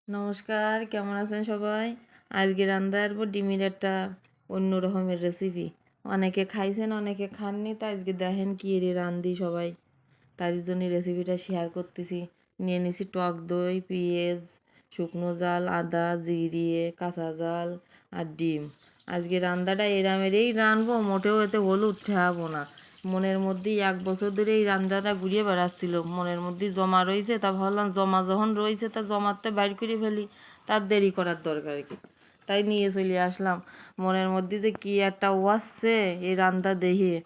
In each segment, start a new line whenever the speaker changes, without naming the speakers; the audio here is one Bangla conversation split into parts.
নমস্কার, কেমন আছেন সবাই? আজকে রান্নার ডিমের একটা অন্য রকমের রেসিপি। অনেকে খাইছেন, অনেকে খাননি, তা আজকে দেখেন কি রে রান্ধি সবাই। তার জন্য রেসিপিটা শেয়ার করতেছি। নিয়ে নিছি টক দই, পেঁয়াজ, শুকনো জাল, আদা, জিরিয়ে, কাঁচা জাল আর ডিম। আজকে রান্নাটা এরামেরই রানবো, মোটেও এতে হলুদ ঠেয়াবো না। মনের মধ্যেই 1 বছর ধরে এই রান্নাটা ঘুরিয়ে বেড়াচ্ছিল, মনের মধ্যেই জমা রয়েছে। তা ভাবলাম জমা যখন রয়েছে তা জমাতে বাইর করে ফেলি, তার দেরি করার দরকার কি। তাই নিয়ে চলে আসলাম। মনের মধ্যে যে কি একটা ওয়াসছে এই রান্না দেখিয়ে,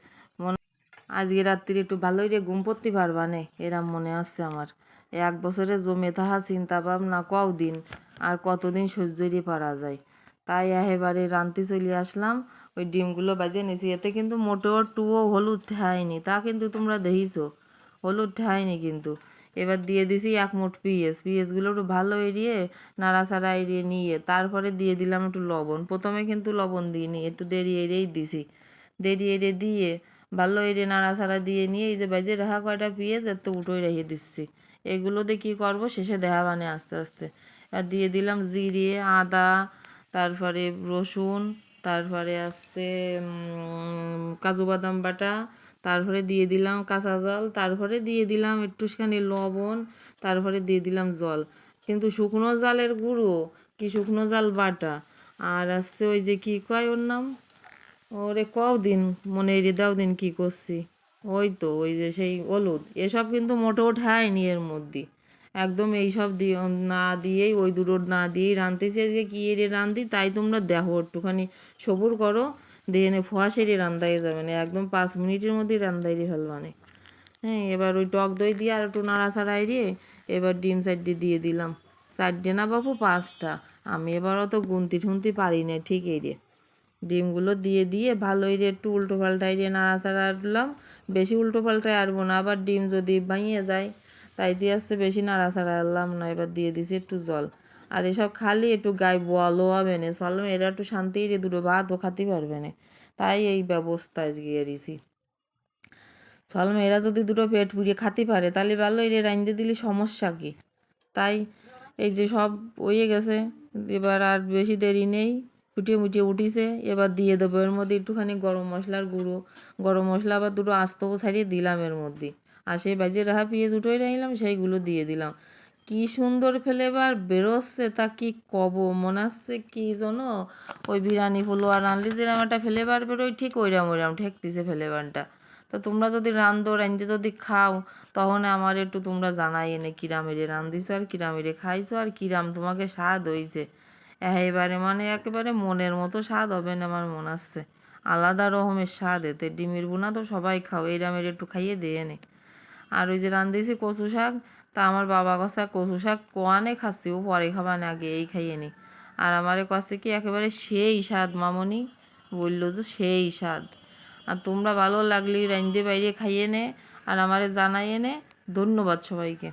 আজকে রাত্রি একটু ভালোই রে ঘুম পড়তে পারবা নে, এরম মনে আসছে আমার। 1 বছরে জমে থাকা চিন্তা ভাবনা কদিন আর কতদিন সহ্যই পারা যায়। তাই একেবারে রান্তি চলে আসলাম। ওই ডিমগুলো বাজে নিয়েছি, এতে কিন্তু মোটেও টুও হলুদ ঠায়নি, তা কিন্তু তোমরা দেখিছো হলুদ ঠায়নি কিন্তু। এবার দিয়ে দিছি 1 মুঠ পেঁয়াজগুলো একটু ভালো এড়িয়ে নাড়াচাড়া এড়িয়ে নিয়ে তারপরে দিয়ে দিলাম একটু লবণ। প্রথমে কিন্তু লবণ দিইনি, একটু দেরি এড়িয়েই দিছি। দেরি এড়িয়ে দিয়ে ভালো এড়ে নাড়াচাড়া দিয়ে নিয়ে এই যে বাজে রাখা কয়টা পেঁয়াজ এত উঠোই রেখে দিচ্ছি। এগুলো দিয়ে কী করবো শেষে দেখা মানে আস্তে আস্তে। আর দিয়ে দিলাম জিরে, আদা, তারপরে রসুন, তারপরে আসছে কাজু বাদাম বাটা, তারপরে দিয়ে দিলাম কাঁচা জল, তারপরে দিয়ে দিলাম একটুখানি লবণ, তারপরে দিয়ে দিলাম জল। কিন্তু শুকনো জালের গুঁড়ো কি শুকনো জাল বাটা আর আসছে ওই যে কী কয় ওর নাম, ওরে কও দিন মনে রে দাও দিন কি করছি, ওই তো ওই যে সেই হলুদ, এসব কিন্তু মোটেও ঠায়নি এর মধ্যে। একদম এইসব দিয়ে না দিয়েই ওই দুটো না দিয়েই রাঁধতেছি আজকে। কী রে রাঁধি তাই তোমরা দেখো, একটুখানি সবুর করো, দিয়ে এনে ফোয়া সেরে রান্দাই যাবে না, একদম 5 মিনিটের মধ্যেই রান্দাইরে ফেলবানে। হ্যাঁ, এবার ওই টক দই দিয়ে আর একটু নাড়াচাড়া এড়িয়ে এবার ডিম 4টে দিয়ে দিলাম। 4টে না বাবু 5টা, আমি এবার অত গুনতি ঠুনতি পারি না ঠিক এই রে। ডিমগুলো দিয়ে দিয়ে ভালোই রে একটু উল্টো পাল্টাই দিয়ে নাড়াচাড়া দিলাম। বেশি উল্টো পাল্টায় আরবো না, আবার ডিম যদি ভাঙিয়ে যায়, তাই দিয়ে আসছে বেশি নাড়াচাড়া আনলাম না। এবার দিয়ে দিছি একটু জল। আর এসব খালি একটু গায়ে বলও হবে না, চলো এরা একটু শান্তি রে দুটো ভাতও খাতে পারবে না, তাই এই ব্যবস্থা আজকে এড়িয়েছি। চলো এরা যদি দুটো পেট পুড়িয়ে খাতে পারে তাহলে ভালো, এর রাঁধতে দিলে সমস্যা কি। তাই এই যে সব হয়ে গেছে, এবার আর বেশি দেরি নেই, ফুটিয়ে মুটিয়ে উঠিছে। এবার দিয়ে দেবো এর মধ্যে একটুখানি গরম মশলার গুঁড়ো, গরম মশলা আবার দুটো আস্তও ছাড়িয়ে দিলাম এর মধ্যে। আর সেই বাজিয়ে রাখা পেঁয়াজ উঠোই রাখলাম, সেইগুলো দিয়ে দিলাম। কি সুন্দর ফ্লেভার বেরোচ্ছে, তা কি কব, মনে হচ্ছে কি জানো ওই বিরিয়ানি পোলোয়া রাঁধলে যেরকম একটা ফ্লেভার বেরোয়, ঠিক ওইরকম ঠেকতেছে ফ্লেভারটা। তো তোমরা যদি রাঁধতে যদি খাও, তখন আমার একটু তোমরা জানাই এনে কিরাম এরে রাঁধিছো আর কিরাম এরে খাইছো আর কিরাম তোমাকে স্বাদ হয়েছে। এবারে মানে একেবারে মনের মতো স্বাদ হবে না আমার মনে হচ্ছে, আলাদা রকমের স্বাদ এতে। ডিমের বোনা তো সবাই খাও, এইরাম এর একটু খাইয়ে দিয়ে নে। আর ওই যে রাঁধেছি কচু শাক, তা আমার বাবা কষা কচু শাক কোয়ানে খাচ্ছি, ও পরে খাবা না আগে এই খাইয়ে নি। আর আমারে কাছে কি একেবারে সেই স্বাদ, মামনি বললো যে সেই স্বাদ। আর তোমরা ভালো লাগলে রাঁধতে বাইরে খাইয়ে নে আর আমারে জানাইয়ে নে। ধন্যবাদ সবাইকে।